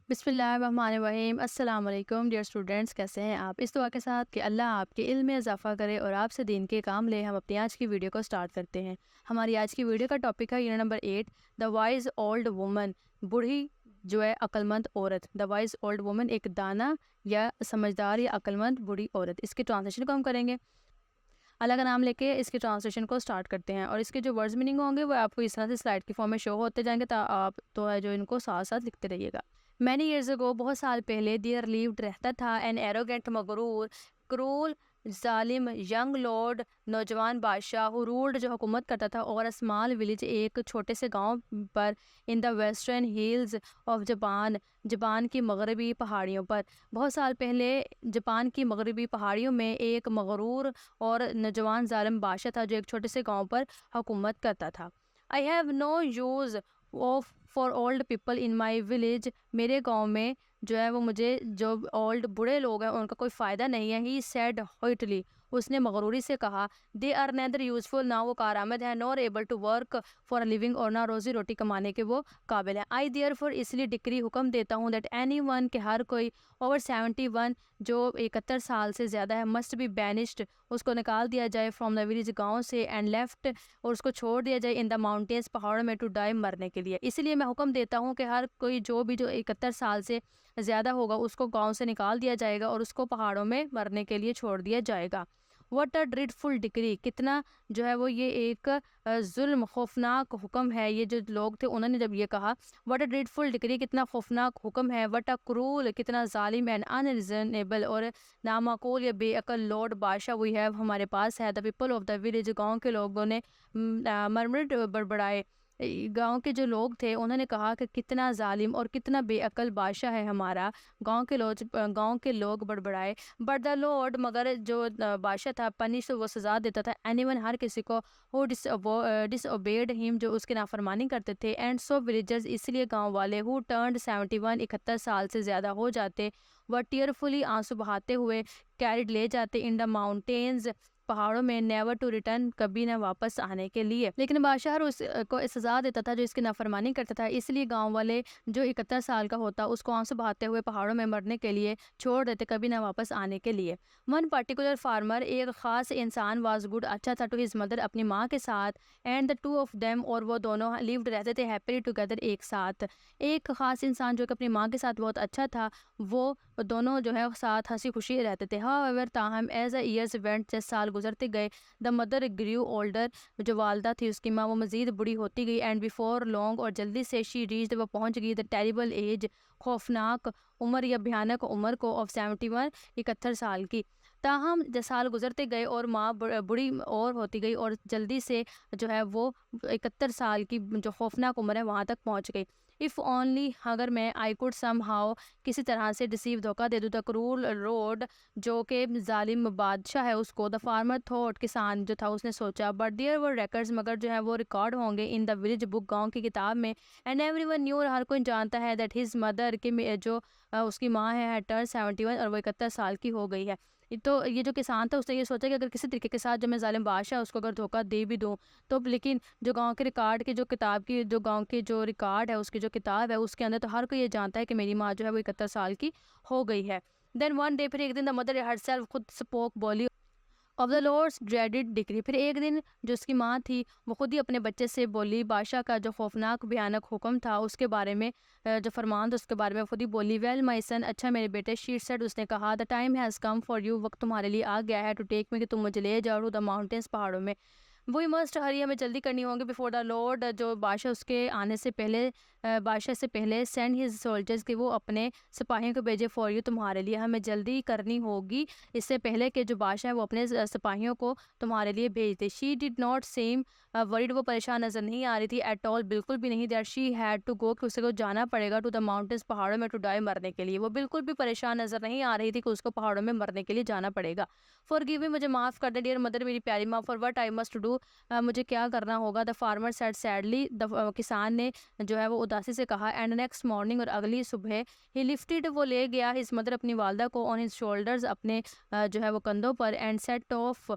बिस्मिल्लाहिर्रहमानिर्रहीम। अस्सलाम वालेकुम डियर स्टूडेंट्स, कैसे हैं आप? इस दुआ के साथ कि अल्लाह आपके इल्म में इजाफ़ा करे और आपसे दीन के काम ले, हम अपनी आज की वीडियो को स्टार्ट करते हैं। हमारी आज की वीडियो का टॉपिक है unit number 8, the wise old woman, बूढ़ी जो है अक्लमंद औरत। द वाइज़ ओल्ड वुमन, एक दाना या समझदार या अक्लमंद बूढ़ी औरत। इसके ट्रांसलेशन को हम करेंगे। अल्लाह का नाम लेके इसके ट्रांसलेशन को स्टार्ट करते हैं और इसके जो वर्ड्स मीनिंग होंगे वो आपको इस तरह से स्लाइड की फॉर्म में शो होते जाएंगे, आप तो है जो इनको साथ साथ लिखते रहिएगा। मैनी ईयर्स अगो, बहुत साल पहले, देयर लिव्ड रहता था एन एरोगेंट मगरूर क्रूल जालिम यंग लॉर्ड, नौजवान बादशाह हु रूल्ड जो हुकूमत करता था, और स्मॉल विलेज, एक छोटे से गांव पर, in the western hills of Japan, Japan की मगरबी पहाड़ियों पर। बहुत साल पहले जापान की मगरबी पहाड़ियों में एक मगरूर और नौजवान जालिम बादशाह था जो एक छोटे से गांव पर हुकूमत करता था। I have no use of for old people in my village, मेरे गांव में जो है वो मुझे जो ओल्ड बूढ़े लोग हैं उनका कोई फ़ायदा नहीं है। ही सेड होइटली, उसने मगरूरी से कहा। दे आर नेदर यूजफुल, ना वो कारआमद है, nor able to work for a living, और ना रोज़ी रोटी कमाने के वो काबिल है। आई देयर फॉर, इसलिए डिक्री हुक्म देता हूँ, दैट एनी वन, के हर कोई, ओवर 71, जो 71 साल से ज़्यादा है, मस्ट बी बैनिश्ड, उसको निकाल दिया जाए, फ्रॉम द विलेज, गाँव से, एंड लेफ्ट, और उसको छोड़ दिया जाए, इन द माउंटेन्स, पहाड़ों में, टू डाई, मरने के लिए। इसलिए मैं हुक्म देता हूँ कि हर कोई जो 71 साल से ज़्यादा होगा उसको गांव से निकाल दिया जाएगा और उसको पहाड़ों में मरने के लिए छोड़ दिया जाएगा। व्हाट अ ड्रीडफुल डिक्री, कितना जो है वो ये एक जुल्म, खौफनाक हुक्म है। ये जो लोग थे उन्होंने जब ये कहा, व्हाट अ ड्रीडफुल डिक्री, कितना खौफनाक हुक्म है। व्हाट अ क्रूल, कितना जालिम, एंड अनरीजनेबल, और नामाकूल या बेअकल लॉर्ड बादशाह वी हैव, हमारे पास है। The people of the village, गाँव के लोगों ने मरमट बड़बड़ाए, गांव के जो लोग थे उन्होंने कहा कि कितना जालिम और कितना बेअकल बादशाह है हमारा। गांव के लोग बड़बड़ाए। बट द लॉर्ड, मगर जो बादशाह था, पनिश, वो सजा देता था, एनीवन, हर किसी को, हु डिसओबेड हिम, जो उसकी नाफरमानी करते थे, एंड सो विलेजर्स, इसलिए गांव वाले, हु टर्न्ड 71, 71 साल से ज़्यादा हो जाते, वह टीयरफुली, आंसू बहाते हुए, कैरिड, ले जाते, इन द माउंटेन्स, पहाड़ों में, नेवर टू रिटर्न, कभी न वापस आने के लिए। लेकिन बादशाह को सजा देता था जो इसकी नाफरमानी करता था, इसलिए गांव वाले जो 71 साल का होता उसको आंसू बहाते हुए पहाड़ों में मरने के लिए छोड़ देते, कभी न वापस आने के लिए। वन पर्टिकुलर फार्मर, एक खास इंसान, वाज गुड, अच्छा था, टू हिज मदर, अपनी माँ के साथ, and the two of them, और वो दोनों लिव्ड, रहते थे, हैप्पीली टुगेदर, एक साथ। एक खास इंसान जो कि अपनी माँ के साथ बहुत अच्छा था, वो दोनों जो है साथ हंसी खुशी रहते थे। हाउएवर, ताहम, एज अ ईयर्स वेंट, जैसे साल गुजरते गए, द मदर ग्रीव ओल्डर, जो वालदा थी उसकी माँ, वो मज़ीद बूढ़ी होती गई, एंड बिफोर लॉन्ग, और जल्दी से, शी रीच्ड, वो पहुंच गई, द टेरिबल एज, खौफनाक उम्र या भयानक उम्र को, ऑफ 71, 71 साल की। ताहम जैसे साल गुजरते गए और माँ बूढ़ी और होती गई, और जल्दी से जो है वो 71 साल की जो खौफनाक उम्र है वहाँ तक पहुँच गई। इफ़ ओनली, अगर मैं, आई कुड सम हाउ, किसी तरह से, डिसीव, धोखा दे दूँ, द क्रूल रोड, जो कि जालिम बादशाह है उसको, द फार्मर थॉट, किसान जो था उसने सोचा, बट देयर वर रिकॉर्ड्स, मगर जो है वो रिकॉर्ड होंगे, इन द विलेज बुक, गाँव की किताब में, एंड एवरीवन न्यू, हर कोई जानता है, दैट हिज मदर, कि जो उसकी माँ है, टर्न 71, और वो 71 साल की हो गई है। तो ये जो किसान था उसने ये सोचा कि अगर किसी तरीके के साथ जो मैं जालिम बादशाह उसको अगर धोखा दे भी दूँ तो, लेकिन जो गांव के रिकॉर्ड की जो किताब की जो गांव की जो रिकॉर्ड है उसकी जो किताब है उसके अंदर तो हर कोई ये जानता है कि मेरी माँ जो है वो 71 साल की हो गई है। देन वन डे, फिर एक दिन, द मदर हरसेल्फ, खुद स्पोक, बोली, of the lord's dreaded decree, फिर एक दिन जो उसकी माँ थी वो खुद ही अपने बच्चे से बोली, बादशाह का जो खौफनाक भयानक हुक्म था उसके बारे में, जो फरमान था उसके बारे में खुद ही बोली। वेल माई सन, अच्छा मेरे बेटे, शी सेड, उसने कहा, the time has come for you, वक्त तुम्हारे लिए आ गया है, टू टेक मी, कि तुम मुझे ले जाओ, टू द माउंटेन्स, पहाड़ों में। वही मस्ट हरी, हमें जल्दी करनी होगी, बिफोर द लॉर्ड, जो बादशाह उसके आने से पहले, बादशाह से पहले, सेंड हिज सोल्जर्स, कि वो अपने सिपाहियों को भेजे, फॉर यू, तुम्हारे लिए, हमें जल्दी करनी होगी इससे पहले कि जो बादशाह है वो अपने सिपाहियों को तुम्हारे लिए भेज दे। She did not seem worried, वो परेशान नजर नहीं आ रही थी, एट ऑल, बिल्कुल भी नहीं, that she had to go, कि उसे को जाना पड़ेगा, टू द माउंटेन्स, पहाड़ों में, टू डाई, मरने के लिए। वो बिल्कुल भी परेशान नजर नहीं आ रही थी कि उसको पहाड़ों में मरने के लिए जाना पड़ेगा। फॉर गिव मी, मुझे माफ़ कर दे, डियर मदर, मेरी प्यारी माँ, for what I must do, मुझे क्या करना होगा। द फार्मर सेड सैडली, किसान ने जो है वो उदासी से कहा। एंड नेक्स्ट मॉर्निंग, और अगली सुबह, ही लिफ्टेड, वो ले गया, हिज मदर, अपनी वालदा को, ऑन हिज शोल्डर्स, अपने जो है वो कंधों पर, एंड सेट ऑफ,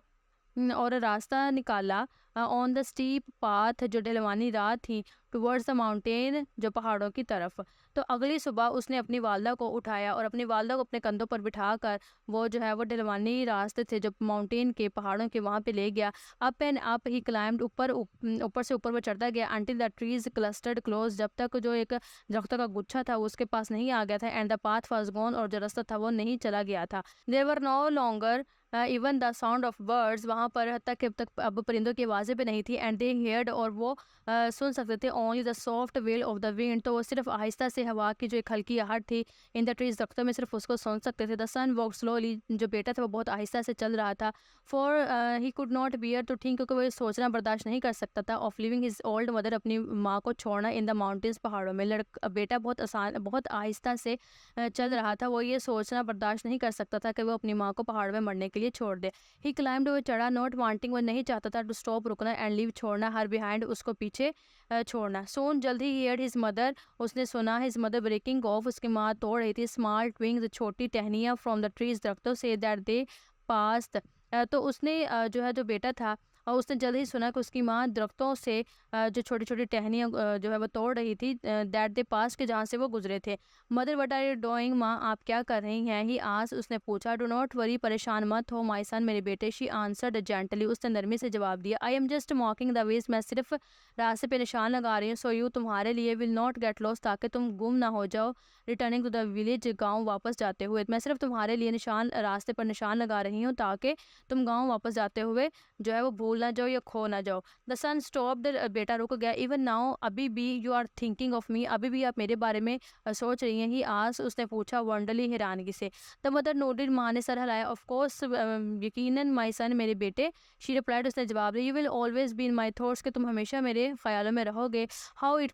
और रास्ता निकाला, ऑन द स्टीप पाथ, जो ढलवानी राह थी, टुवर्ड्स द माउंटेन, जो पहाड़ों की तरफ। तो अगली सुबह उसने अपनी वालदा को उठाया और अपनी वालदा को अपने कंधों पर बिठाकर वो जो है वो ढलवानी रास्ते थे जो माउंटेन के पहाड़ों के वहाँ पे ले गया। Up and up he climbed, ऊपर से ऊपर वो चढ़ता गया until the trees clustered close, जब तक जो एक दरख्तों का गुच्छा था वो उसके पास नहीं आ गया था। And the path was gone, और जो रास्ता था वो नहीं चला गया था। There were no longer even the sound of birds, वहाँ पर हत्ता कि अब तक अब परिंदों की आवाज़ें भी नहीं थी। एंड दे हेयर्ड, और वो सुन सकते थे only the soft well of the wind, तो वो सिर्फ आहिस्ता से हवा की जो एक हल्की आहट थी इन द ट्रीज, दरख्तों में सिर्फ उसको सुन सकते थे। द सन वॉक स्लोली, जो बेटा था वो बहुत आहिस्ता से चल रहा था। For he could not bear to think, क्योंकि वो ये सोचना बर्दाश्त नहीं कर सकता था of leaving his old mother, अपनी माँ को छोड़ना इन द माउंटेन्स, पहाड़ों में। बेटा बहुत आहिस्ता से चल रहा था, वो ये सोचना बर्दाश्त नहीं कर सकता था कि वो अपनी माँ को पहाड़ में मरने के लिए छोड़ दे। ही क्लाइम्ड, वो चढ़ा, नॉट वांटिंग, वो नहीं चाहता था टू स्टॉप, रुकना, एंड लीव, छोड़ना, हर बिहाइंड, उसको पीछे छोड़ना। सोन जल्द ही हियर्ड हिज मदर, उसने सुना हिज मदर ब्रेकिंग ऑफ, उसकी माँ तोड़ रही थी स्मॉल ट्विंग्स, छोटी टहनियाँ, फ्रॉम द ट्रीज, दरख्तों से, दैट दे पास्ट। तो उसने जो है जो बेटा था और उसने जल्द ही सुना कि उसकी माँ दरख्तों से जो छोटी छोटी टहनियाँ जो है वो तोड़ रही थी, दैट दे पास, के जहाँ से वो गुजरे थे। Mother what are you doing, माँ आप क्या कर रही हैं? ही आस, उसने पूछा। डू नॉट वरी, परेशान मत हो, माई सन, मेरे बेटे। शी आंसर्ड जेंटली, उसने नरमी से जवाब दिया। I am just मॉकिंग the ways, मैं सिर्फ रास्ते पे निशान लगा रही हूँ। सो यू, तुम्हारे लिए, विल नॉट गेट लॉस्ट, ताकि तुम गुम ना हो जाओ। रिटर्निंग टू द विलेज, गाँव वापस जाते हुए, मैं सिर्फ तुम्हारे लिए रास्ते पर निशान लगा रही हूँ ताकि तुम गाँव वापस जाते हुए जो है वो भूल ना जाओ या खो ना जाओ। द सन स्टॉप, द बेटा रुक गया। इवन नाउ, अभी भी, you are thinking of me, अभी भी आप मेरे बारे में सोच रही हैं? ही आस, उसने पूछा वंडरली, हैरानगी से। द मदर नोटेड, माँ ने सर हिलाया। ऑफ कोर्स, यकीनन माई सन, मेरे बेटे। शी रिप्लाइड, उसने जवाब दिया। You will always be in my thoughts, कि तुम हमेशा मेरे ख्यालों में रहोगे। How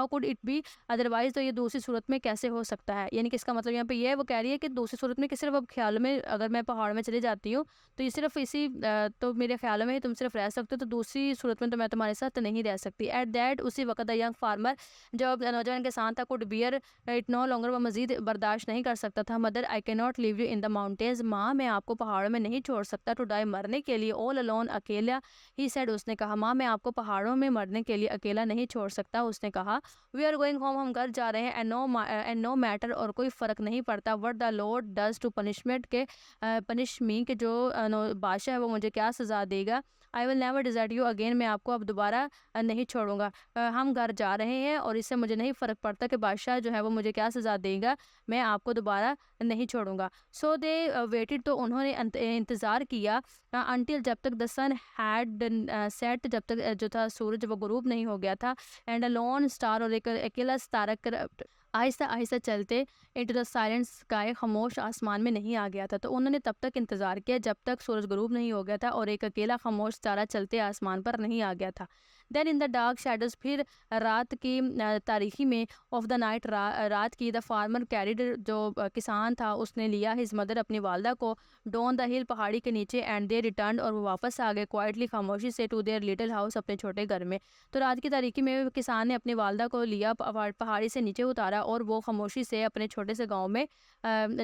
could it be otherwise, तो ये दूसरी सूरत में कैसे हो सकता है? यानी कि इसका मतलब यहाँ पे ये है, वो कह रही है कि दूसरी सूरत में कि सिर्फ अब ख्यालों में, अगर मैं पहाड़ में चली जाती हूँ तो ये सिर्फ तो मेरे ख्यालों में ही तुम सिर्फ रह सकते हो, तो दूसरी सूरत में तो मैं तुम्हारे साथ नहीं रह सकती। एट दैट, उसी वक्त द यंग फार्मर, जब नौजवान किसान था, could bear it no longer, वो मजीद बर्दाश्त नहीं कर सकता था। Mother, I can not leave you in the mountains, माँ मैं आपको पहाड़ों में नहीं छोड़ सकता। टू डाई, मरने के लिए, ऑल अलोन, अकेला। ही सेड, उसने कहा। माँ मैं आपको पहाड़ों में मरने के लिए अकेला नहीं छोड़ सकता, उसने कहा। वी आर गोइंग होम, हम घर जा रहे हैं। एंड नो मैटर, और कोई फ़र्क नहीं पड़ता, what the lord does to punishment, के पनिश मी, के जो बादशाह है वो मुझे क्या सज़ा देगा। I will never desert you again, मैं आपको अब दोबारा नहीं छोड़ूंगा। हम घर जा रहे हैं और इससे मुझे नहीं फ़र्क पड़ता कि बादशाह जो है वो मुझे क्या सज़ा देगा, मैं आपको दोबारा नहीं छोड़ूंगा। सो दे वेटेड, तो उन्होंने इंतज़ार किया अनटिल, जब तक द सन हैड सेट, जब तक जो था सूरज वो गुरूब नहीं हो गया था। एंड अ लॉन स्टार, और एक अकेला सितारा आहिस्ता आहिस्ता चलते इनटू द साइलेंट स्काई, खामोश आसमान में नहीं आ गया था। तो उन्होंने तब तक इंतज़ार किया जब तक सूरज गुरूब नहीं हो गया था और एक अकेला खामोश तारा चलते आसमान पर नहीं आ गया था। Then in the dark shadows, फिर रात की तारीकी में, ऑफ द नाइट, रात की, द फार्मर कैरिड, जो किसान था उसने लिया हिज मदर, अपनी वालदा को, डॉन द हिल, पहाड़ी के नीचे। एंड दे रिटर्न, और वो वापस आ गए क्वाइटली, खामोशी से, टू देयर लिटिल हाउस, अपने छोटे घर में। तो रात की तारीकी में किसान ने अपनी वालदा को लिया, पहाड़ी से नीचे उतारा और वो खामोशी से अपने छोटे से गांव में,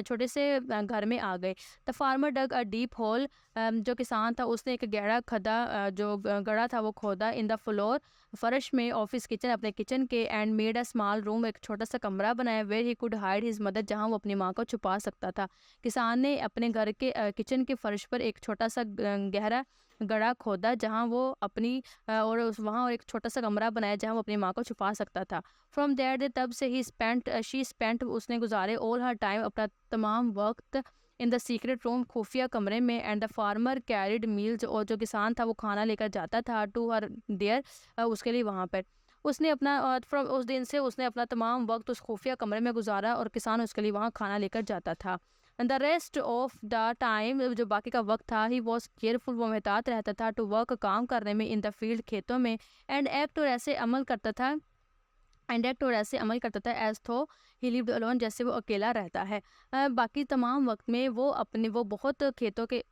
छोटे से घर में आ गए। The farmer dug a deep hole, जो किसान था उसने एक गहरा जो गड़ा था वो खोदा, इन द फ्लोर, फर्श में, ऑफिस किचन, अपने किचन के। And made a small room, एक छोटा सा कमरा बनाया, where he could hide his mother, जहाँ वो अपनी माँ को छुपा सकता था। किसान ने अपने घर के किचन के फर्श पर एक छोटा सा गहरा गड़ा खोदा, जहाँ वो अपनी और वहाँ और एक छोटा सा कमरा बनाया जहाँ वो अपनी माँ को छुपा सकता था। फ्रॉम देयर, तब से ही शी स्पेंट, उसने गुजारे ऑल हर टाइम, अपना तमाम वक्त, इन द सीक्रेट रूम, खुफिया कमरे में। And the farmer carried meals, और जो किसान था वो खाना लेकर जाता था, टू हर देयर, उसके लिए वहाँ पर। उसने अपना फ्रॉम उस दिन से उसने अपना तमाम वक्त उस खुफिया कमरे में गुजारा और किसान उसके लिए वहाँ खाना लेकर जाता था। The rest of the time, जो बाकी का वक्त था, ही वॉज केयरफुल, वो महतात रहता था, टू वर्क, काम करने में, इन द फील्ड, खेतों में। एंड एक्ट, और ऐसे अमल करता था, एज थो ही लिव्ड अलोन, जैसे वो अकेला रहता है। बाकी तमाम वक्त में वो वो बहुत खेतों के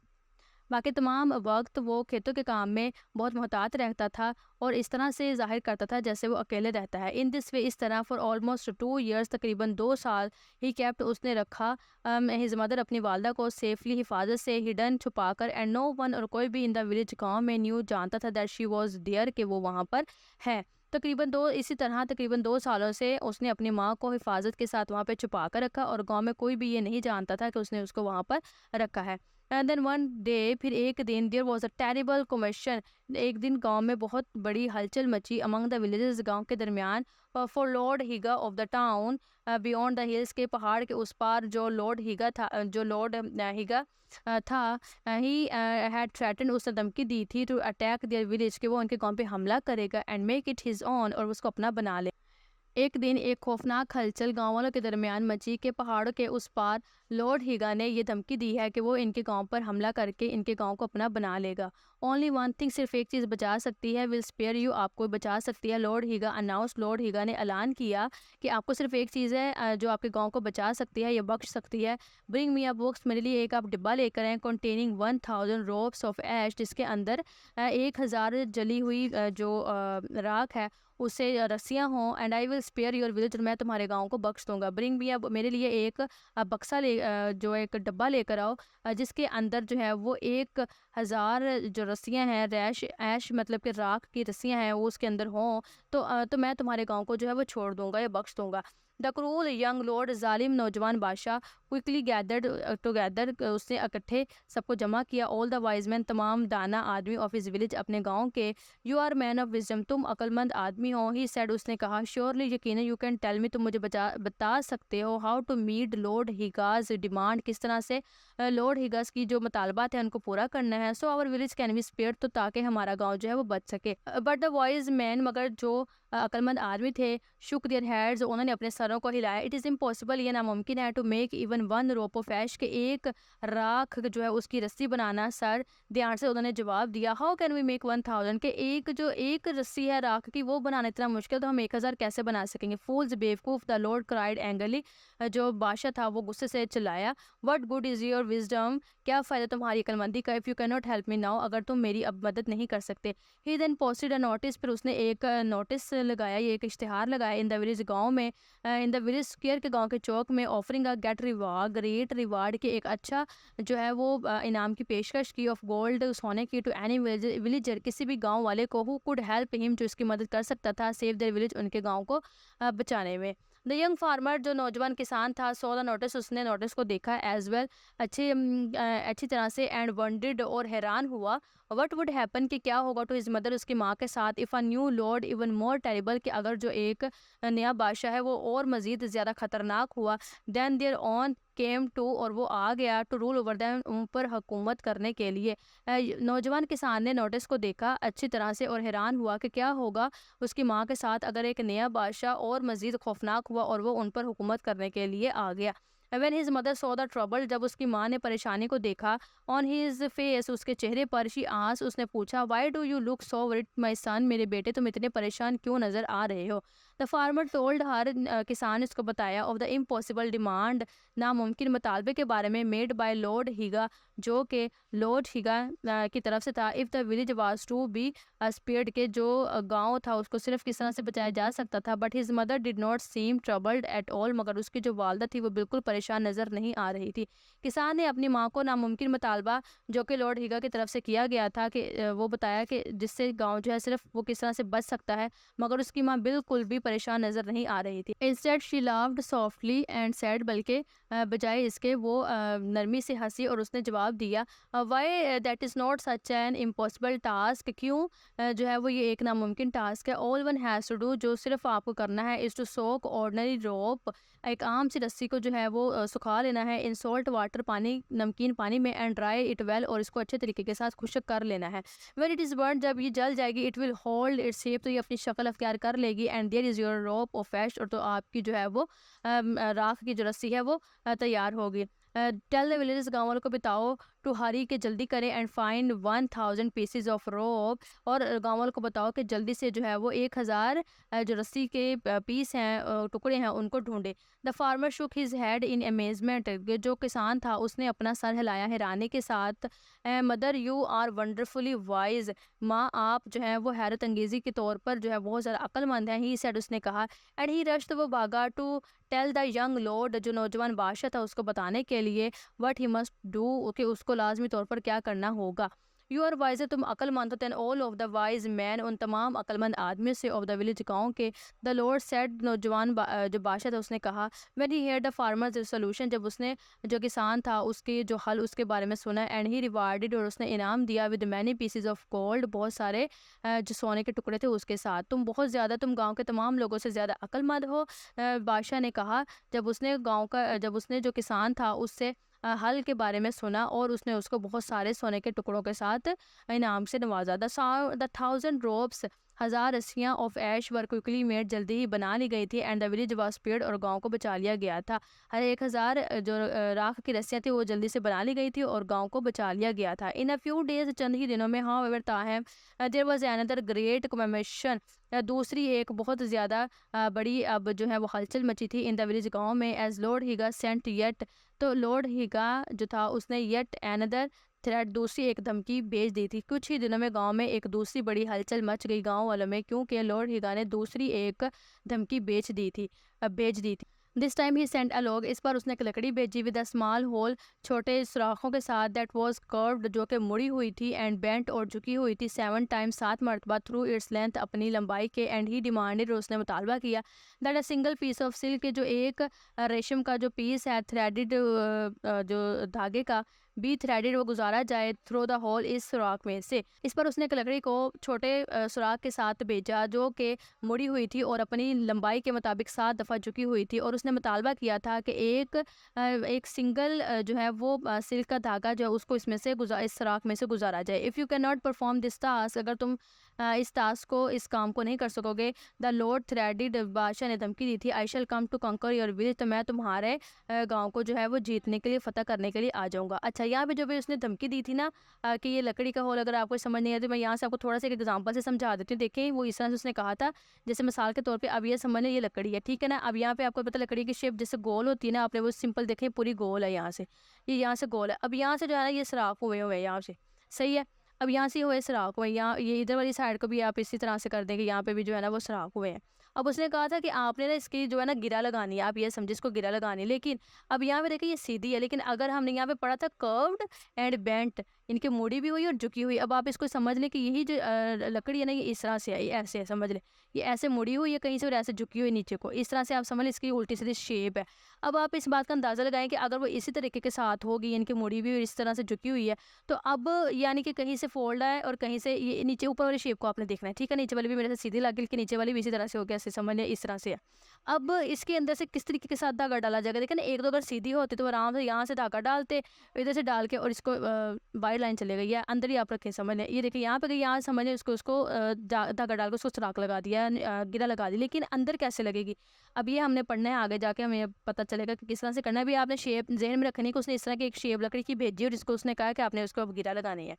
बाकी तमाम वक्त वो खेतों के काम में बहुत मोहतात रहता था और इस तरह से ज़ाहिर करता था जैसे वो अकेले रहता है। इन दिस वे, इस तरह, फॉर ऑलमोस्ट 2 ईयर्स, तकरीबन 2 साल, ही केप्ट, उसने रखा हिज मदर, अपनी वालदा को, सेफली, हिफाजत से, हिडन, छुपाकर। एंड नो वन, और कोई भी इन द विलेज, गाँव में, न्यू, जानता था, दैट शी वॉज देयर, कि वो वहाँ पर है। तकरीबन 2 सालों से उसने अपनी माँ को हिफाज़त के साथ वहाँ पे छुपा कर रखा और गाँव में कोई भी ये नहीं जानता था कि उसने उसको वहाँ पर रखा है। एंड देन वन डे, फिर एक दिन, there was a terrible commotion. एक दिन गाँव में बहुत बड़ी हलचल मची अमंग द विलेजेस, गाँव के दरमियान। For lord Higa of the town beyond the hills, के पहाड़ के उस पार जो लॉर्ड हीगा था, जो लॉर्ड हीगा था, ही हैड थ्रेटन, उसने धमकी दी थी टू अटैक देयर विलेज, कि वो उनके गांव पे हमला करेगा and make it his own, और उसको अपना बना ले। एक दिन एक खौफनाक हलचल गांव वालों के दरमियान मची के पहाड़ों के उस पार लॉर्ड हिगा ने ये धमकी दी है कि वो इनके गांव पर हमला करके इनके गांव को अपना बना लेगा। ओनली वन थिंग, सिर्फ एक चीज़ बचा सकती है, विल स्पेयर यू, आपको बचा सकती है। Lord Higa announce, Lord Higa ने ऐलान किया कि आपको सिर्फ एक चीज़ है जो आपके गांव को बचा सकती है या बख्श सकती है। ब्रिंग मी अ बॉक्स, मेरे लिए एक आप डिब्बा लेकर आएँ, कंटेनिंग 1000 रोप्स ऑफ ऐश, जिसके अंदर 1000 जली हुई जो राख है उससे रस्सियाँ हों। And I will spare your village, और मैं तुम्हारे गाँव को बख्श दूंगा। ब्रिंग मी, अब मेरे लिए एक बक्सा जो एक डब्बा लेकर आओ, जिसके अंदर जो है वो 1000 जो रस्सियाँ हैं, रैश ऐश मतलब कि राख की रस्सियाँ हैं, वो उसके अंदर हों, तो मैं तुम्हारे गाँव को जो है वो छोड़ दूंगा या बख्श दूंगा। द क्रूल यंग लॉर्ड, जालिम नौजवान बादशाह, क्विकली गैदर्ड टुगेदर, उसने इकट्ठे सबको जमा किया। ऑल द वाइज मैन, तमाम दाना आदमी ऑफ हिज विलेज, अपने गाँव के। You are man of wisdom, तुम अक्लमंद आदमी हो। ही सेड, उसने कहा। श्योरली, यकीनन। यू कैन टेल मी, तुम मुझे बता सकते हो। How to meet lord Higa's demand, किस तरह से लॉर्ड हिगाज की जो मुतालबात है उनको पूरा करना है। So our village can be spared, तो ताकि हमारा गाँव जो है वो बच सके। बट द वाइज मैन, मगर जो अक्लमंद आदमी थे, शुक देयर हेड्स, उन्होंने अपने सरों को हिलाया। इट इज़ इम्पॉसिबल, ये नामुमकिन है, to make even one rope of ash, के एक राख जो है उसकी रस्सी बनाना। सर, ध्यान से उन्होंने जवाब दिया। हाउ कैन वी मेक 1000, के एक रस्सी है राख की वो बनाना इतना मुश्किल, तो हम 1000 कैसे बना सकेंगे। फूल्स, बेवकूफ। द लॉर्ड क्राइड एंगरली, जो बादशाह था वो गुस्से से चिल्लाया। What good is your wisdom, क्या फ़ायदा तुम्हारी अक्लमंदी का। If you can not help me now, अगर तुम मेरी अब मदद नहीं कर सकते। ही देन पोस्टेड अ नोटिस, फिर उसने एक नोटिस लगाया, ये एक इश्तिहार लगाया। इन द विलेज, गाँव में, इन द विलेज स्क्वायर, के गाँव के चौक में। Offering a great reward, great reward, की एक अच्छा जो है वो इनाम की पेशकश की। ऑफ गोल्ड, सोने की। टू एनी विलेजर, किसी भी गाँव वाले को। हु कुड हेल्प हिम, जो इसकी मदद कर सकता था। सेव देयर विलेज, उनके गाँव को बचाने में। द यंग फार्मर, जो नौजवान किसान था, सो द नोटिस, उसने नोटिस को देखा। एज वेल, अच्छी तरह से। एंड वंडेड, और हैरान हुआ। वट वुड हैपन, कि क्या होगा। टू हिज मदर, उसकी माँ के साथ। If a new Lord even more terrible, कि अगर जो एक नया बादशाह है वो और मज़ीद ज़्यादा ख़तरनाक हुआ। Then there on came too, और वो आ गया। टू रूल ओवर दैम, उन पर हुकूमत करने के लिए। नौजवान किसान ने नोटिस को देखा अच्छी तरह से और हैरान हुआ कि क्या होगा उसकी माँ के साथ अगर एक नया बादशाह और मज़ीद खौफनाक हुआ और वो उन पर हुकूमत करने के लिए आ गया। When his mother saw the trouble, जब उसकी माँ ने परेशानी को देखा। ऑन हिज फेस, उसके चेहरे पर। शी आस्क्ड, उसने पूछा। Why do you look so worried my son, मेरे बेटे तुम इतने परेशान क्यों नज़र आ रहे हो। द फार्मर टोल्ड हर, किसान ने उसको बताया। ऑफ द इम्पॉसिबल डिमांड, नामुमकिन मुतालबे के बारे में। मेड बाय लॉर्ड हिगा, जो कि लॉर्ड हिगा की तरफ से था। If the village was to be spared, के जो गाँव था उसको सिर्फ किस तरह से बचाया जा सकता था। But his mother did not seem troubled at all, मगर उसकी जो वालदा थी वो बिल्कुल परेशान नज़र नहीं आ रही थी। किसान ने अपनी माँ को नामुमकिन मुतालबा जो कि लॉर्ड हिगा की तरफ से किया गया था कि वो बताया कि जिससे गाँव जो है सिर्फ वो किस तरह से बच सकता है, मगर उसकी माँ बिल्कुल भी परेशान नज़र नहीं आ रही थी। Instead she laughed softly and sad, बल्कि बजाय इसके वो नरमी से हंसी और उसने जवाब दिया। Why that is not such an impossible task, क्यों जो है वो ये एक नामुमकिन टास्क है। All one has to do, जो सिर्फ आपको करना है। Is to soak ordinary rope, एक आम सी रस्सी को जो है वो सुखा लेना है। इन सॉल्ट वाटर, पानी, नमकीन पानी में। एंड ड्राई इट वेल, और इसको अच्छे तरीके के साथ खुश्क कर लेना है। व्हेन इट इज़ बर्न, जब ये जल जाएगी। It will hold its shape, तो ये अपनी शक्ल अख्तियार कर लेगी। And there is your rope of ash, और तो आपकी जो है वो राख की जो रस्सी है वो तैयार होगी। टेल द विलेजेस, गाँव वालों को बताओ। टू हरी, के जल्दी करें। And find 1000 pieces of rope, और गाँव वालों को बताओ कि जल्दी से जो है वो 1000 जो रस्सी के पीस हैं, टुकड़े हैं, उनको ढूंढे। The farmer shook his head in amazement, जो किसान था उसने अपना सर हिलाया हैरानी के साथ। Mother you are wonderfully wise, माँ आप जो है वो हैरत अंगेज़ी के तौर पर जो है बहुत ज़्यादा अक्लमंद हैं। ही सेड, उसने कहा। एंड ही रश्ड, वो भागा। To tell the young lord, जो नौजवान बादशाह था उसको बताने के लिए। व्हाट ही मस्ट डू, कि उसको लाजमी तौर पर क्या करना होगा। यू आर वाइजर, तुम अक्लमंद हो, than all of the wise man, उन तमाम अक्लमंद आदमियों से, ऑफ द विलेज, गाँव के। द लॉर्ड सेड, नौजवान जो बादशाह था उसने कहा, when he heard the farmer's solution, जब उसने जो किसान था उसके जो हल उसके बारे में सुना, एंड ही रिवार्डेड, और उसने इनाम दिया, with many pieces of gold, बहुत सारे जो सोने के टुकड़े थे उसके साथ। तुम गांव के तमाम लोगों से ज़्यादा अक्लमंद हो, बादशाह ने कहा, जब उसने जो किसान था उससे हल के बारे में सुना, और उसने उसको बहुत सारे सोने के टुकड़ों के साथ इनाम से नवाजा। द 1000 रोप्स, 1000 रस्सियाँ of ash were quickly made, जल्दी ही बना ली गई थी, and the village was spared, और गांव को बचा लिया गया था। हर 1000 जो राख की रस्सियाँ थी वो जल्दी से बना ली गई थी और गांव को बचा लिया गया था। इन अ फ्यू डेज, चंद ही दिनों में, हाउएवर ताहम, there was another great commemoration, दूसरी एक बहुत ज़्यादा बड़ी अब जो है वो हलचल मची थी इन द विलेज, गाँव में। As Lord Higa Saint yet, तो लॉर्ड हीगा जो था उसने येट एनदर थ्रेट, दूसरी एक धमकी भेज दी थी। कुछ ही दिनों में गांव में एक दूसरी बड़ी हलचल मच गई गांव वालों में, क्योंकि लॉर्ड हिगा ने दूसरी एक धमकी भेज दी थी। दिस टाइम ही सेंट अलॉग, इस पर उसने एक लकड़ी भेजी, विद अ स्मॉल होल, छोटे सुराखों के साथ, दैट वाज कर्व्ड, जो कि मुड़ी हुई थी, एंड बेंट, और झुकी हुई थी, 7 टाइम्स, 7 मरतबा, थ्रू इट्स लेंथ, अपनी लंबाई के। एंड ही डिमांडेड, और उसने मुतालबा किया, that a single piece of silk, के जो एक रेशम का जो पीस है, थ्रेडेड जो धागे का, बी थ्रेडेड, वो गुजारा जाए, थ्रो द होल, इस सुराख में से। इस पर उसने एक लकड़ी को छोटे सुराख के साथ भेजा, जो कि मुड़ी हुई थी और अपनी लंबाई के मुताबिक 7 दफ़ा झुकी हुई थी, और उसने मुतालबा किया था कि एक सिंगल जो है वो सिल्क का धागा जो है उसको इस सुराख में से गुजारा जाए। If you can not perform this task, अगर तुम इस काम को नहीं कर सकोगे, द लॉर्ड थ्रेडिड, बादशाह ने धमकी दी थी, आई शैल कम टू कंकर योर विलेज, तो मैं तुम्हारे गांव को जो है वो जीतने के लिए, फतह करने के लिए आ जाऊंगा। अच्छा, यहाँ पे जो भी उसने धमकी दी थी ना, कि ये लकड़ी का होल, अगर आपको समझ नहीं आती, मैं यहाँ से आपको थोड़ा सा एक एग्जांपल से समझा देती हूँ। देखें, वो इस तरह से उसने कहा था, जैसे मिसाल के तौर पे अब ये समझ लें ये लकड़ी है, ठीक है ना। अब यहाँ पे आपको पता, लकड़ी की शेप जैसे गोल होती है ना, आपने वो सिंपल देखें, पूरी गोल है यहाँ से, ये यहाँ से गोल है। अब यहाँ से जो है ना ये सुराख हुए हुए यहाँ से, सही है। अब यहाँ से हुए सुराख हुए, यहाँ ये इधर वाली साइड को भी आप इसी तरह से कर देंगे, यहाँ पे भी जो है ना वो सुराख हुए हैं। अब उसने कहा था कि आपने ना इसकी जो है ना गिरा लगानी है, आप ये समझे इसको गिरा लगानी है। लेकिन अब यहाँ पे देखिए ये सीधी है, लेकिन अगर हमने यहाँ पे पढ़ा था कर्व्ड एंड बेंट, इनकी मुड़ी भी हुई और झुकी हुई। अब आप इसको समझ लें कि यही जो लकड़ी है ना, ये इस तरह से है, ये ऐसे है, समझ लें ये ऐसे मुड़ी हुई है कहीं से और ऐसे झुकी हुई नीचे को, इस तरह से आप समझ लें इसकी उल्टी सीधी शेप है। अब आप इस बात का अंदाज़ा लगाएं कि अगर वो इसी तरीके के साथ होगी, इनकी मुड़ी भी इस तरह से झुकी हुई है, तो अब यानी कि कहीं से फोल्ड है और कहीं से ये नीचे ऊपर वाली शेप को आपने देखना है, ठीक है। नीचे वाली भी मेरे से सीधी लगी, कि नीचे वाली भी इसी तरह से हो गया, ऐसे समझ लें इस तरह से है। अब इसके अंदर से किस तरीके के साथ धागा डाला जाएगा, देखिए ना, एक दो अगर सीधी होती तो आराम से यहाँ से धागा डालते, इधर से डाल के, और इसको बाई लाइन चले गई है, अंदर ही आप रखें, समझ लें। ये देखिए यहाँ पे गई, यहाँ समझ लें उसको धागा डाल के उसको सुराख लगा दिया, गिरा लगा दी, लेकिन अंदर कैसे लगेगी, अब ये हमने पढ़ना है आगे जाके, हमें पता चलेगा कि किस तरह से करना है। भी आपने शेप जहन में रखनी है कि उसने इस तरह की एक शेप लकड़ी की भेजी और जिसको उसने कहा कि आपने उसको अब गिरा लगानी है।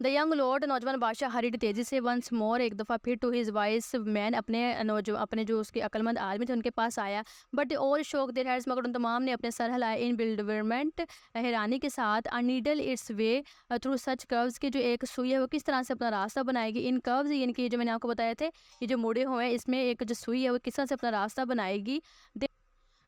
द यंग लॉर्ड, नौजवान बादशाह, हरीड, तेजी से, वंस मोर, एक दफ़ा फिर, टू हिज वाइस मैन, अपने जो उसके अक्लमंद आदमी थे उनके पास आया। बट ऑल शोक देयर हेड्स, मगर उन तमाम ने अपने सर हिलाए, इन बिल्डरमेंट, हैरानी के साथ। A needle it's way through such curves, की जो एक सुई है वो किस तरह से अपना रास्ता बनाएगी, इन कर्व्स, यानी कि जो मैंने आपको बताए थे, ये जो मुड़े हुए हैं, इसमें एक जो सुई है वो किस तरह से अपना रास्ता बनाएगी।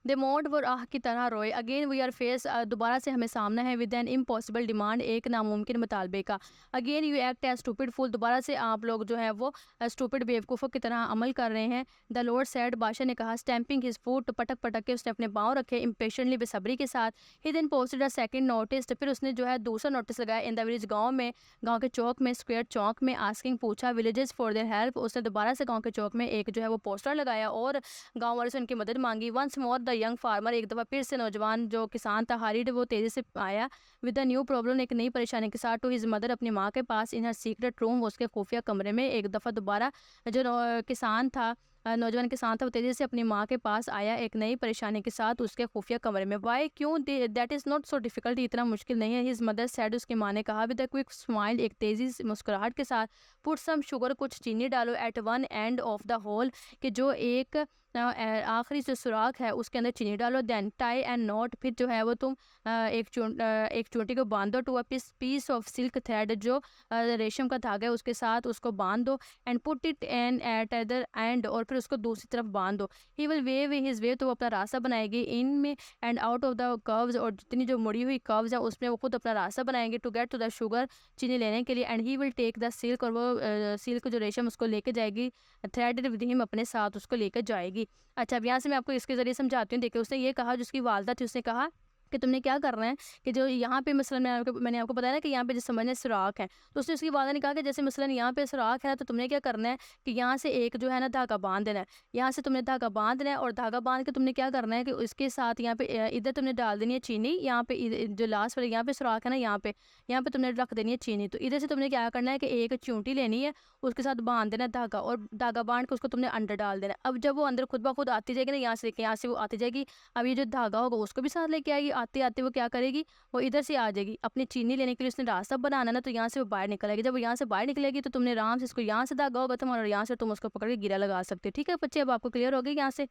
दे मोड वो आह की तरह रोए। अगेन वी आर फेस, दोबारा से हमें सामना है, विद एन इम्पॉसिबल डिमांड, एक नामुमकिन मुतालबे का। Again you act as stupid fool, दोबारा से आप लोग जो है वो स्टूपिड बेवकूफ़ों की तरह अमल कर रहे हैं। द लॉर्ड सैड, बादशाह ने कहा, स्टैम्पिंग हिज फूट, पटक पटक के उसने अपने पाँव रखे, इम्पेशेंटली, बेसब्री के साथ। He then posted a second notice, फिर उसने जो है दूसरा नोटिस लगाया, इन द विलेज, गाँव में, गाँव के चौक में, स्क्वायर चौक में, आस्किंग, पूछा, विलेजेस फॉर देयर हेल्प, उसने दोबारा से गाँव के चौक में एक जो है वो पोस्टर लगाया और गाँव वालों से उनकी मदद मांगी। Once more the young farmer, एक दफ़ा फिर से नौजवान जो किसान था, हरीड, वो तेज़ी से आया, विद अ न्यू प्रॉब्लम, एक नई परेशानी के साथ, टू हिज मदर, अपनी माँ के पास, इन हर सीक्रेट रूम, उसके खुफिया कमरे में। एक दफ़ा दोबारा जो किसान था, नौजवान किसान था, वो तेज़ी से अपनी माँ के पास आया एक नई परेशानी के साथ उसके खुफिया कमरे में। वाई, क्यों, that is not so difficult, इतना मुश्किल नहीं है। हिज मदर सैड, उसकी माँ ने कहा, विद अ क्विक स्माइल, एक तेज़ी से मुस्कुराहट के साथ, पुट सम शुगर, कुछ चीनी डालो, at one end of the hole, कि जो एक आखिरी जो सुराख है उसके अंदर चीनी डालो, देन टाई एंड नॉट, फिर जो है वो तुम एक चोटी को बांध दो to a piece of silk thread, जो रेशम का धागा है उसके साथ उसको बांध दो, and put it an at other end, और फिर उसको दूसरी तरफ बांध दो। He will weave his way, तो वो अपना रास्ता बनाएगी इन में and out of the curves, और जितनी जो मुड़ी हुई कर्व्स है उसमें वो खुद अपना रास्ता बनाएंगे to get to the sugar, चीनी लेने के लिए, and he will take the silk, और वो सिल्क जो रेशम उसको लेके जाएगी, थ्रेड विद हिम, अपने साथ उसको लेकर जाएगी। अच्छा, अब यहाँ से मैं आपको इसके ज़रिए समझाती हूँ। देखिए उसने ये कहा, जिसकी वालदा थी उसने कहा कि तुमने क्या करना है कि जो यहाँ पे मसलन मैंने आपको बताया ना कि यहाँ पे जो समझने सुराख है, तो उसने उसकी वालदा ने कहा कि जैसे मसलन यहाँ पे सुराख है ना, तो तुमने क्या करना है कि यहाँ से एक जो है ना धागा बांध देना है, यहाँ से तुमने धागा बांध देना है, और धागा बांध के तुमने क्या करना है कि उसके साथ यहाँ पे इधर तुमने डाल देनी है चीनी, यहाँ पे जो लास्ट वाले यहाँ पे सुराख है ना, यहाँ पे तुमने रख देनी है चीनी। तो इधर से तुमने क्या करना है कि एक चूंटी लेनी है, उसके साथ बांध देना है धागा, और धागा बांध के उसको तुमने अंदर डाल देना है। अब जब वो अंदर खुद ब खुद आती जाएगी ना, यहाँ से वो आती जाएगी, अब ये जो धागा होगा उसको भी साथ लेके आएगी, आते आते वो क्या करेगी, वो इधर से आ जाएगी। अपनी चीनी लेने के लिए उसने रास्ता बनाना ना, तो यहाँ से वो बाहर निकलेगी। जब वो यहाँ से बाहर निकलेगी तो तुमने आराम से इसको, यहाँ से धागा होगा तुम्हारा, और यहाँ से तुम उसको पकड़ के गिरा लगा सकते हो। ठीक है बच्चे, अब आपको क्लियर हो गया यहाँ से?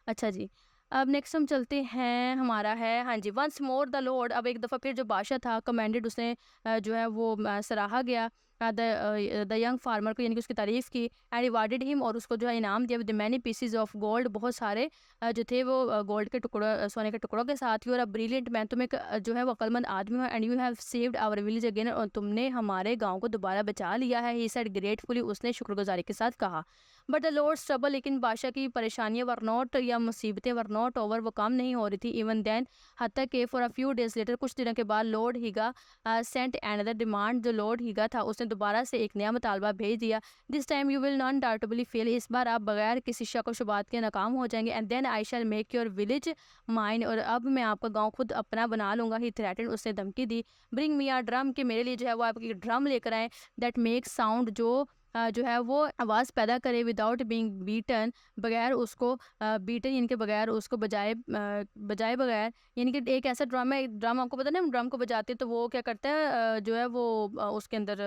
अच्छा जी, अब नेक्स्ट हम चलते हैं, हमारा है हाँ जी, वंस मोर द लॉर्ड, अब एक दफ़ा फिर जो बादशाह था कमेंडेड, उसने जो है वो सराहा गया द यंग फार्मर को, यानी कि उसकी तारीफ़ की, एंड रिवार्डेड हिम, और उसको जो है इनाम दिया with many PCs of gold, बहुत सारे जो थे वो गोल्ड के टुकड़ों, सोने के टुकड़ों के साथ ही, और अब ब्रिलियंट मैन, तुम एक जो है वो अक्लमंद आदमी हो, and you have saved our village again, और तुमने हमारे गाँव को दोबारा बचा लिया है। ही सेड ग्रेटफुली, उसने शुक्रगुजारी के साथ कहा। बट द लॉर्ड्स ट्रबल, लेकिन बादशाह की परेशानियां वर नॉट, या मुसीबतें वर नॉट ओवर, वो कम नहीं हो रही थी। इवन देन, हत्या के for a few days later, कुछ दिनों के बाद lord Higa sent another demand, जो लॉर्ड हीगा था उसने दोबारा से एक नया मुतालबा भेज दिया। This time you will undoubtedly fail, इस बार आप बगैर किसी शक व शुबात के नाकाम हो जाएंगे। And then I shall make your village mine, और अब मैं आपका गाँव खुद अपना बना लूंगा। ही थ्रेटेंड, उसने धमकी दी। ब्रिंग मी आ ड्रम, के मेरे लिए जो है वो आपकी ड्रम लेकर आए, दैट मेक साउंड, जो है वो आवाज़ पैदा करे, विदाउट बीइंग बीटन, बगैर उसको बीटन, यानी कि बगैर उसको बजाए बगैर, यानी कि एक ऐसा ड्रम है, ड्रम आपको पता है ना, हम ड्रम को बजाते हैं तो वो क्या करता है जो है वो उसके अंदर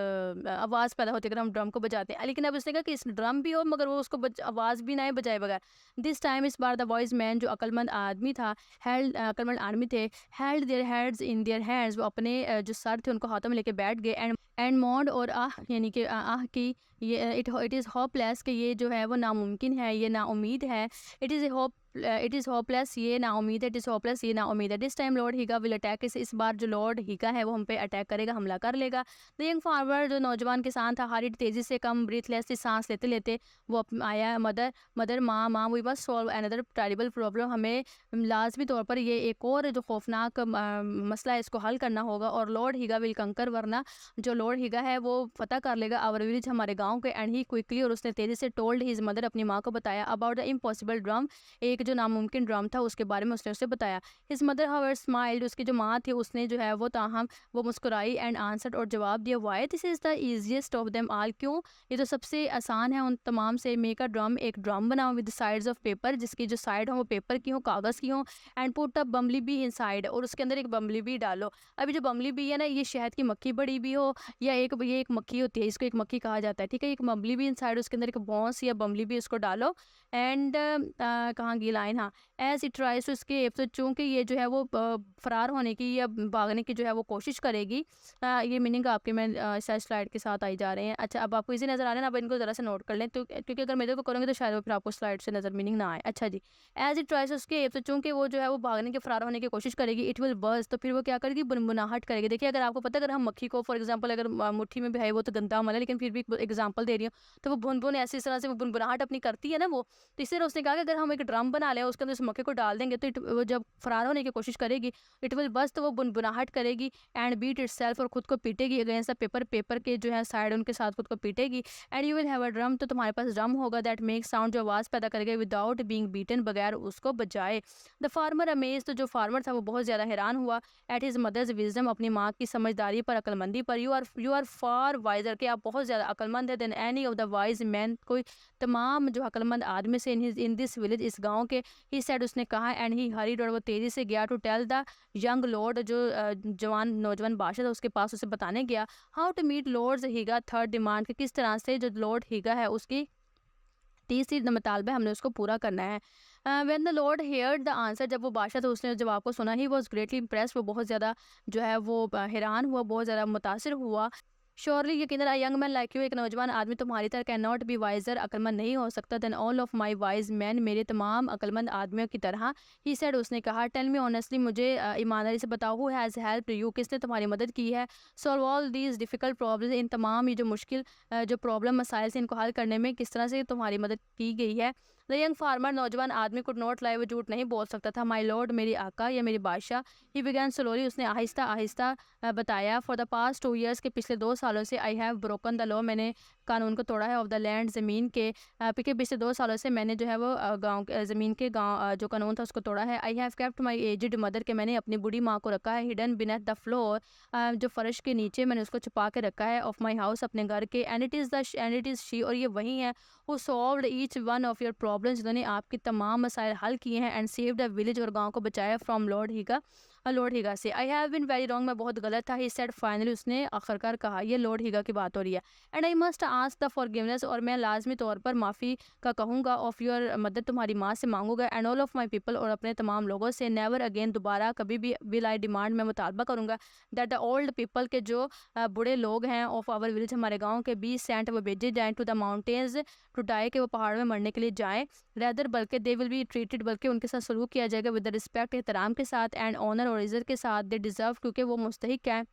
आवाज़ पैदा होती है अगर हम ड्रम को बजाते हैं। लेकिन अब उसने कहा कि इस ड्रम भी हो मगर वो उसको आवाज़ भी ना आए बजाए बगैर। दिस टाइम, इस बार द वॉइस मैन, जो अक्लमंद आदमी था, अक्लमंद आदमी थे, held their heads in their hands, वो अपने जो सर थे उनको हाथों में लेके बैठ गए। एंड मॉड, और यानी कि आह की, ये इट इज़ होपलेस, कि ये जो है वो नामुमकिन है, ये नाउमीद है। इट इज़ होपलेस, ये नाउमीद है। इट इज़ होपलेस, ये नाउमीद है। This time lord Higa will attack, इस बार जो लॉर्ड हीगा है वो हम पे अटैक करेगा, हमला कर लेगा। द यंग फार्मर, जो नौजवान किसान था, हरिड, तेज़ी से, कम ब्रीथलेसली, सांस लेते लेते वो आया। मदर माँ we must solve another terrible problem, हमें लाजमी तौर पर ये एक और जो खौफनाक मसला है इसको हल करना होगा। और लॉर्ड हीगा विल कंकर, वरना जो लॉर्ड हीगा है वो फतह कर लेगा आवर विलेज, हमारे गाँव के। एंड ही क्विकली, और उसने तेज़ी से टोल्ड हिज मदर, अपनी माँ को बताया, अबाउट द इम्पॉसिबल ड्रम, एक जो नामुमकिन ड्रम था उसके बारे में उसने उसे बताया। हिज मदर हावर स्माइल्ड, उसकी जो माँ थी उसने जो है वो ताहम वो मुस्कुराई, एंड आंसर्ड, और जवाब दिया, why this is the easiest of them all, क्यों ये तो सबसे आसान है उन तमाम से। मेक अ ड्रम, एक ड्रम बनाओ विद साइड्स ऑफ पेपर, जिसकी जो साइड हो वो पेपर की हो, कागज़ की हो। And put a bumble bee inside, और उसके अंदर एक बम्बली बी डालो। अभी जो बम्बली बी है ना, ये शहद की मक्खी बड़ी भी हो, या ये एक मक्खी होती है, इसको एक मक्खी कहा जाता है। ठीक है, एक बम्बली बी इनसाइड, उसके अंदर एक बॉन्स या बम्बली बी, उसको डालो। एंड कहाँ की लाइन, हाँ, as it tries to escape, तो चूँकि ये जो है वो फरार होने की या भागने की जो है वो कोशिश करेगी। ये मीनिंग आपके मैं स्लाइड के साथ आई जा रहे हैं। अच्छा, अब आपको इजी नज़र आ रहे हैं ना, अब इनको ज़रा से नोट कर लें, तो क्योंकि अगर मेरे को करोगे तो शायद वो फिर आपको स्लाइड से नज़र मीनिंग ना आए। अच्छा जी, as it tries to escape, तो चूँकि वो जो है वो भागने के फरार होने की कोशिश करेगी, इट विल बर्स्ट, तो फिर वो क्या करेगी, बुनबुनाहट करेगी। देखिए, अगर आपको पता है, अगर हम मक्खी को फॉर एग्जाम्पल अगर मुट्ठी में भी है, वो तो गंदा अमल है, लेकिन फिर भी एग्जाम्पल दे रही हूँ, तो वो बुन ऐसी तरह से वो बुनबुनाहट अपनी करती है ना वो। तो इसलिए उसने कहा कि अगर हम एक ड्रम बना लें, उसके अंदर उस मक्खी को डाल देंगे, तो वो जब फरार होने की कोशिश करेगी, इट विल बस, तो वो बुनबुनाहट करेगी, एंड बीट इटसेल्फ, और खुद को पीटेगी अगेंस्ट द पेपर के जो है साइड उनके साथ खुद को पीटेगी। And you will have a drum, तो तुम्हारे पास ड्रम होगा, दैट मेक साउंड, जो आवाज़ पैदा करेगा, विदाउट बीइंग बीटन, बगैर उसको बजाए। द फार्मर अमेज, तो जो फार्मर था वो बहुत ज़्यादा हैरान हुआ एट हिज मदर्स विजडम, अपनी माँ की समझदारी पर, अक्लमंदी पर। यू आर फार वाइजर, कि आप बहुत ज़्यादा अक्लमंद है, than any of the wise man, कोई तमाम जो अक्लमंद आदमी से इन दिस विलेज, इस गाँव के। ही सेड, उसने कहा, एंड ही हरीड, और वो तेज़ी से गया to tell the young lord, जो नौजवान बादशाह था उसके पास उसे बताने गया, how to meet lord's Higa third demand, कि किस तरह से जो लॉर्ड हीगा है उसकी तीसरी मुतालबा हमने उसको पूरा करना है। When the Lord heard the answer, जब वो बादशाह था उसने जवाब को सुना, ही वॉज ग्रेटली इम्प्रेस, वो बहुत ज़्यादा जो है वो हैरान हुआ, बहुत ज़्यादा मुतासिर हुआ। श्योरली यकीनन, a young man like you, एक नौजवान आदमी तुम्हारी तरह कैन नॉट बी वाइजर, अक्लमंद नहीं हो सकता, than all of my wise man, मेरे तमाम अक्लमंद आदमियों की तरह। ही सेड, उसने कहा, टेल मी ऑनेस्टली, मुझे ईमानदारी से बताओ, हु हैज़ हेल्प यू, किसने तुम्हारी मदद की है, solve all these difficult problems, इन तमाम ये जो मुश्किल जो प्रॉब्लम मसाइल से इनको हल करने में किस तरह से तुम्हारी मदद की गई है। द यंग फार्मर, नौजवान आदमी, कुड नॉट लाई, वो झूठ नहीं बोल सकता था। माई लॉर्ड, मेरी आका या मेरी बादशाह। ही बिगैन स्लोली, उसने आहिस्ता आहिस्ता बताया, फॉर द पास्ट 2 ईयर्स, के पिछले 2 सालों से, I have broken the law, मैंने कानून को तोड़ा है, ऑफ द लैंड, ज़मीन के, पिछले 2 सालों से मैंने जो है वो गाँव ज़मीन के जो कानून था उसको तोड़ा है। I have kept my aged mother, के मैंने अपनी बूढ़ी माँ को रखा है, हिडन बिनेथ द फ्लोर, जो फर्श के नीचे मैंने उसको छुपा के रखा है, ऑफ माई हाउस, अपने घर के, एंड इट इज़ शी, और ये वही है, who solved each one of your problems, जिन्होंने आपके तमाम मसाइल हल किए हैं, एंड सेव्ड अ विलेज, और गाँव को बचाया, फ्रॉम लॉर्ड हीगा से। I have been very wrong, मैं बहुत गलत था। ही सेड, फाइनली, उसने आखिरकार कहा, ये लॉर्ड हीगा की बात हो रही है। And I must ask the forgiveness, और मैं लाजमी तौर पर माफ़ी का कहूँगा, ऑफ योर मदद, तुम्हारी माँ से मांगूंगा, and all of my people, और अपने तमाम लोगों से, नेवर अगेन, दोबारा कभी भी, विल आई डिमांड, मैं मुतालबा करूँगा, दैट द ओल्ड पीपल, के जो बूढ़े लोग हैं, ऑफ आवर विलेज, हमारे गाँव के, बी सेंट, वो भेजे जाएँ, to the mountains, to die, के वो पहाड़ में मरने के लिए जाएँ, रेदर, बल्कि, दे विल बी ट्रीटेड, बल्कि उनके साथ सलूक किया जाएगा, विद द रिस्पेक्ट, एहतराम के साथ, एंड ऑनर, और इज़्ज़त के साथ, दे डिज़र्व, क्योंकि वो मुस्तहिक हैं,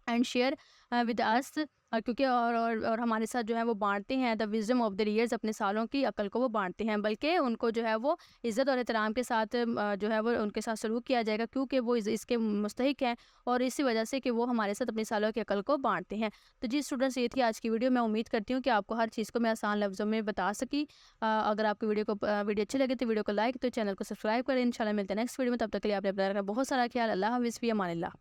एंड शेयर विद अस, क्योंकि और हमारे साथ जो है वो बांटते हैं, the wisdom of the years, अपने सालों की अकल को वो बांटते हैं, बल्कि उनको जो है वो इज़्ज़त और एहतराम के साथ जो है वो उनके साथ सलूक किया जाएगा, क्योंकि वो इसके मुस्तहिक हैं, और इसी वजह से कि वो हमारे साथ अपने सालों की अकल को बांटते हैं। तो जी स्टूडेंट्स, ये थी आज की वीडियो। मैं उम्मीद करती हूँ कि आपको हर चीज़ को मैं आसान लफ्ज़ों में बता सकी। अगर आपको वीडियो अच्छी लगे तो वीडियो को लाइक, तो चैनल को सब्सक्राइब करें। इंशाल्लाह मिलते हैं नेक्स्ट वीडियो में, तब तक के लिए आपने अपना रखना बहुत सारा ख्याल। अल्लाह हाफ़िज़, फ़ी अमानिल्लाह।